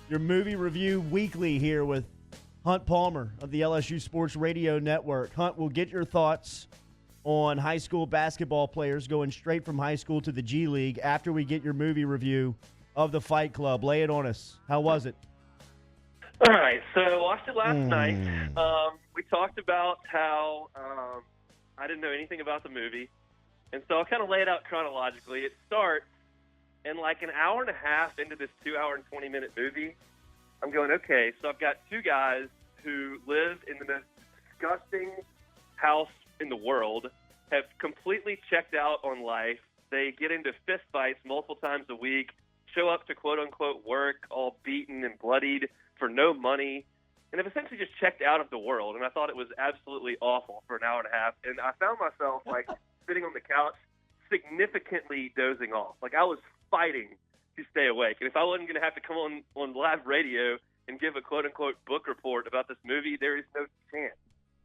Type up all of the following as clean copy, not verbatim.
your movie review weekly here with Hunt Palmer of the LSU Sports Radio Network. Hunt, will get your thoughts on high school basketball players going straight from high school to the G League after we get your movie review of The Fight Club. Lay it on us. How was it? All right, so I watched it last night. We talked about how I didn't know anything about the movie, and so I'll kind of lay it out chronologically. It starts, and like an hour and a half into this 2-hour and 20-minute movie, I'm going, okay, so I've got two guys who live in the most disgusting house in the world, have completely checked out on life. They get into fist fights multiple times a week, show up to quote-unquote work all beaten and bloodied for no money, and have essentially just checked out of the world. And I thought it was absolutely awful for an hour and a half. And I found myself, like, sitting on the couch, significantly dozing off. Like, I was fighting to stay awake. And if I wasn't going to have to come on live radio and give a quote-unquote book report about this movie, there is no chance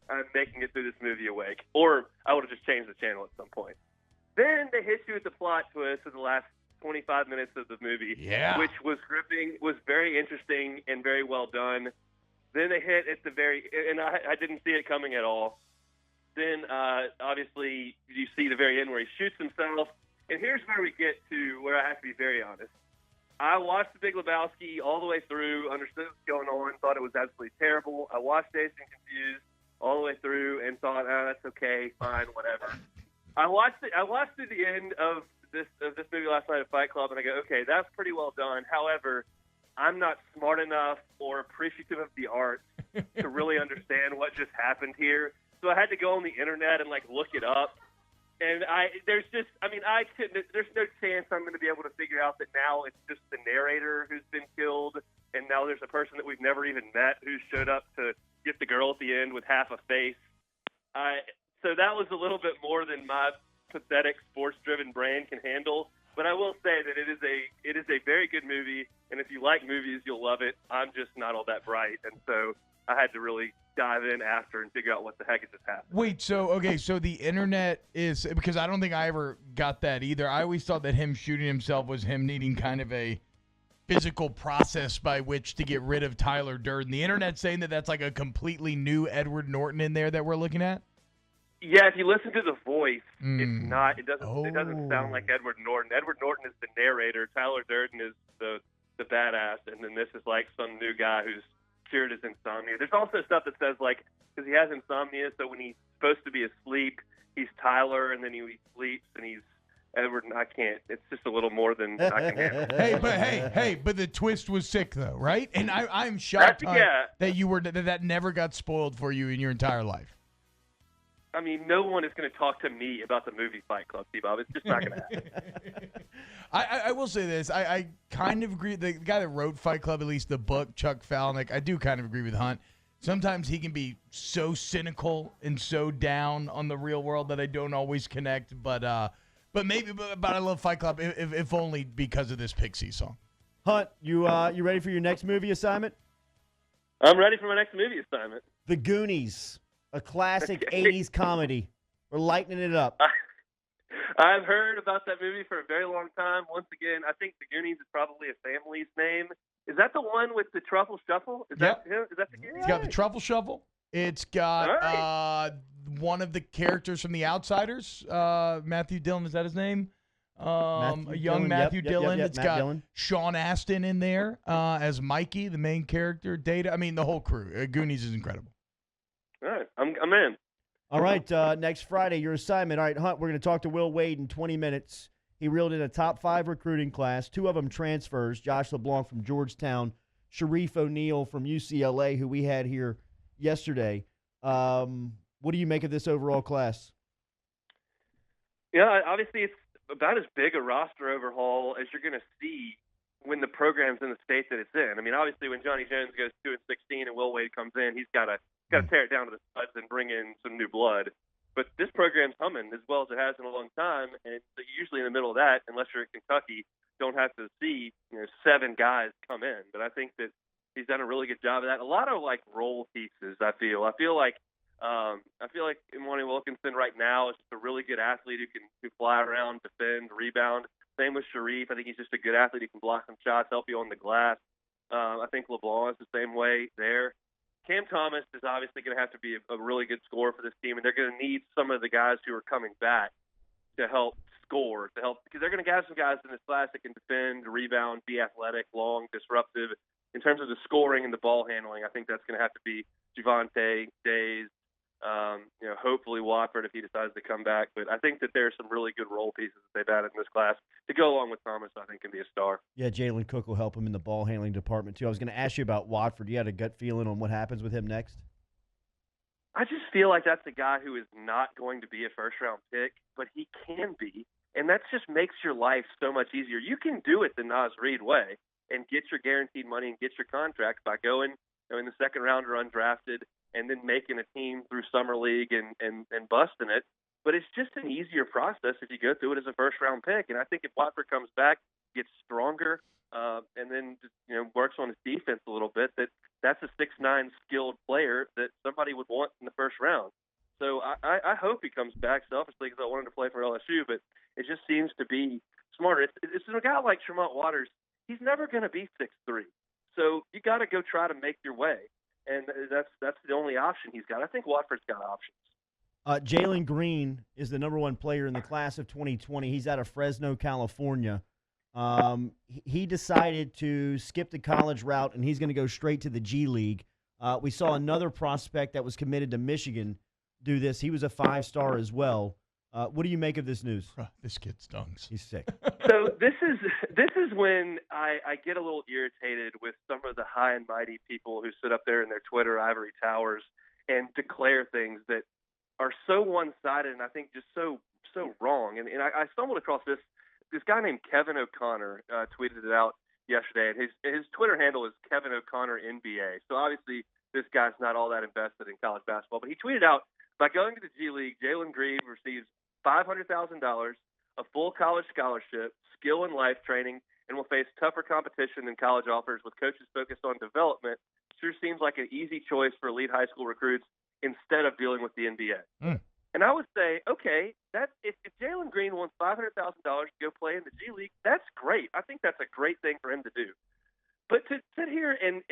I'm making it through this movie awake. Or I would have just changed the channel at some point. Then they hit you with the plot twist of the last 25 minutes of the movie, which was gripping, was very interesting and very well done. Then they hit at the very, and I didn't see it coming at all. Then, obviously, you see the very end where he shoots himself. And here's where we get to where I have to be very honest. I watched The Big Lebowski all the way through, understood what was going on, thought it was absolutely terrible. I watched Dazed and Confused all the way through and thought, that's okay, fine, whatever. I watched through the end of this movie last night at Fight Club, and I go, okay, that's pretty well done. However, I'm not smart enough or appreciative of the art to really understand what just happened here. So I had to go on the internet and look it up. And there's no chance I'm going to be able to figure out that now it's just the narrator who's been killed, and now there's a person that we've never even met who showed up to get the girl at the end with half a face. So that was a little bit more than my pathetic sports-driven brain can handle. But I will say that it is a very good movie, and if you like movies, you'll love it. I'm just not all that bright, and so I had to really dive in after and figure out what the heck had just happened. Wait, so the internet is, because I don't think I ever got that either. I always thought that him shooting himself was him needing kind of a physical process by which to get rid of Tyler Durden. The internet's saying that that's like a completely new Edward Norton in there that we're looking at? Yeah, if you listen to the voice, it's not. It doesn't sound like Edward Norton. Edward Norton is the narrator. Tyler Durden is the badass, and then this is like some new guy who's cured his insomnia. There's also stuff that says because he has insomnia, so when he's supposed to be asleep, he's Tyler, and then he sleeps and he's Edward. And I can't. It's just a little more than I can handle. But the twist was sick though, right? And I'm shocked that that never got spoiled for you in your entire life. I mean, no one is going to talk to me about the movie Fight Club, T-Bob. It's just not going to happen. I will say this. I kind of agree. The guy that wrote Fight Club, at least the book, Chuck Palahniuk, I do kind of agree with Hunt. Sometimes he can be so cynical and so down on the real world that I don't always connect. But I love Fight Club, if only because of this Pixie song. Hunt, you ready for your next movie assignment? I'm ready for my next movie assignment. The Goonies. A classic 80s comedy. We're lightening it up. I've heard about that movie for a very long time. Once again, I think The Goonies is probably a family's name. Is that the one with the Truffle Shuffle? Is that him? Is that the Goonies? It's got the Truffle Shuffle. It's got one of the characters from The Outsiders. Matthew Dillon, is that his name? Matthew Dillon. Yep, it's Matt got Dillon. Sean Astin in there as Mikey, the main character. Data. I mean, the whole crew. Goonies is incredible. All right, I'm in. All right, next Friday, your assignment. All right, Hunt, we're going to talk to Will Wade in 20 minutes. He reeled in a top 5 recruiting class, 2 of them transfers, Josh LeBlanc from Georgetown, Sharif O'Neal from UCLA, who we had here yesterday. What do you make of this overall class? Yeah, obviously it's about as big a roster overhaul as you're going to see when the program's in the state that it's in. I mean, obviously when Johnny Jones goes 2-16 and Will Wade comes in, he's got to tear it down to the studs and bring in some new blood. But this program's humming as well as it has in a long time, and usually in the middle of that, unless you're at Kentucky, don't have to see 7 guys come in. But I think that he's done a really good job of that. A lot of role pieces. I feel like Imani Wilkinson right now is just a really good athlete who can fly around, defend, rebound. Same with Sharif. I think he's just a good athlete who can block some shots, help you on the glass. I think think LeBlanc is the same way there. Cam Thomas is obviously going to have to be a really good scorer for this team, and they're going to need some of the guys who are coming back to help score, because they're going to have some guys in this class that can defend, rebound, be athletic, long, disruptive. In terms of the scoring and the ball handling, I think that's going to have to be Javonte, Days, hopefully Watford if he decides to come back. But I think that there's some really good role pieces that they've added in this class to go along with Thomas. I think can be a star. Yeah, Jalen Cook will help him in the ball handling department too. I was going to ask you about Watford. You had a gut feeling on what happens with him next? I just feel like that's a guy who is not going to be a first-round pick, but he can be, and that just makes your life so much easier. You can do it the Naz Reid way and get your guaranteed money and get your contract by going in the second round or undrafted and then making a team through summer league and busting it. But it's just an easier process if you go through it as a first-round pick. And I think if Watford comes back, gets stronger, and then works on his defense a little bit, that's a 6'9" skilled player that somebody would want in the first round. So I hope he comes back selfishly because I want him to play for LSU, but it just seems to be smarter. It's a guy like Tremont Waters. He's never going to be 6'3". So you got to go try to make your way. And that's the only option he's got. I think Watford's got options. Jalen Green is the number one player in the class of 2020. He's out of Fresno, California. He decided to skip the college route, and he's going to go straight to the G League. We saw another prospect that was committed to Michigan do this. He was a 5-star as well. What do you make of this news? This kid stunks. He's sick. So this is when I get a little irritated with some of the high and mighty people who sit up there in their Twitter ivory towers and declare things that are so one-sided and I think just so wrong. And I stumbled across this guy named Kevin O'Connor tweeted it out yesterday, and his Twitter handle is Kevin O'Connor NBA. So obviously this guy's not all that invested in college basketball, but he tweeted out, by going to the G League, Jalen Green receives $500,000, a full college scholarship, skill and life training, and will face tougher competition than college offers with coaches focused on development. Sure seems like an easy choice for elite high school recruits instead of dealing with the NBA. And I would say, okay, if Jalen Green wants $500,000 to go play in the G League, that's great. I think that's a great thing for him to do. But to sit here and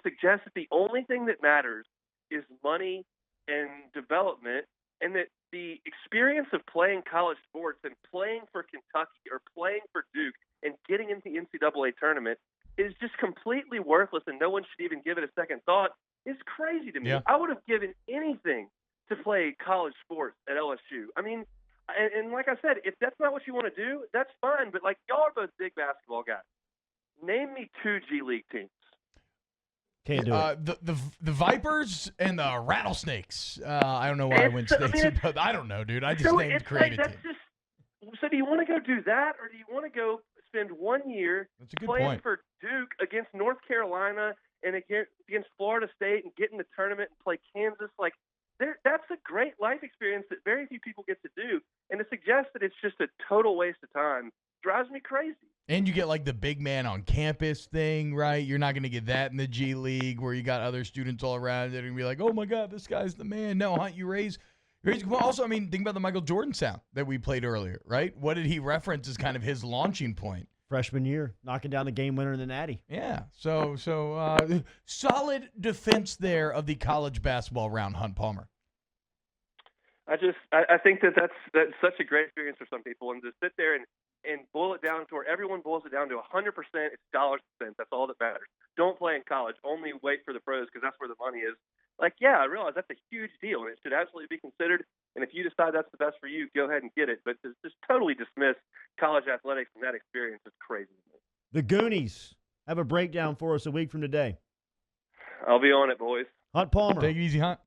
suggest that the only thing that matters is money and development, and that the experience of playing college sports and playing for Kentucky or playing for Duke and getting into the NCAA tournament is just completely worthless and no one should even give it a second thought is crazy to me. Yeah. I would have given anything to play college sports at LSU. I mean, and like I said, if that's not what you want to do, that's fine. But, y'all are both big basketball guys. Name me 2 G League teams. Can't do it. The Vipers and the Rattlesnakes. I don't know why I went Snakes, but I don't know, dude. I just named creative team. So do you want to go do that, or do you want to go spend 1 year playing for Duke against North Carolina and against Florida State and get in the tournament and play Kansas? That's a great life experience that very few people get to do. And to suggest that it's just a total waste of time drives me crazy. And you get the big man on campus thing, right? You're not going to get that in the G League where you got other students all around that are going to be like, oh, my God, this guy's the man. No, Hunt, you raise. Also, think about the Michael Jordan sound that we played earlier, right? What did he reference as kind of his launching point? Freshman year, knocking down the game winner in the Natty. Yeah, so solid defense there of the college basketball round, Hunt Palmer. I think that's such a great experience for some people, and to sit there and boil it down to where everyone boils it down to 100%, it's dollars and cents. That's all that matters. Don't play in college. Only wait for the pros because that's where the money is. Yeah, I realize that's a huge deal, and it should absolutely be considered. And if you decide that's the best for you, go ahead and get it. But to just totally dismiss college athletics and that experience is crazy to me. The Goonies have a breakdown for us a week from today. I'll be on it, boys. Hunt Palmer. Take it easy, Hunt.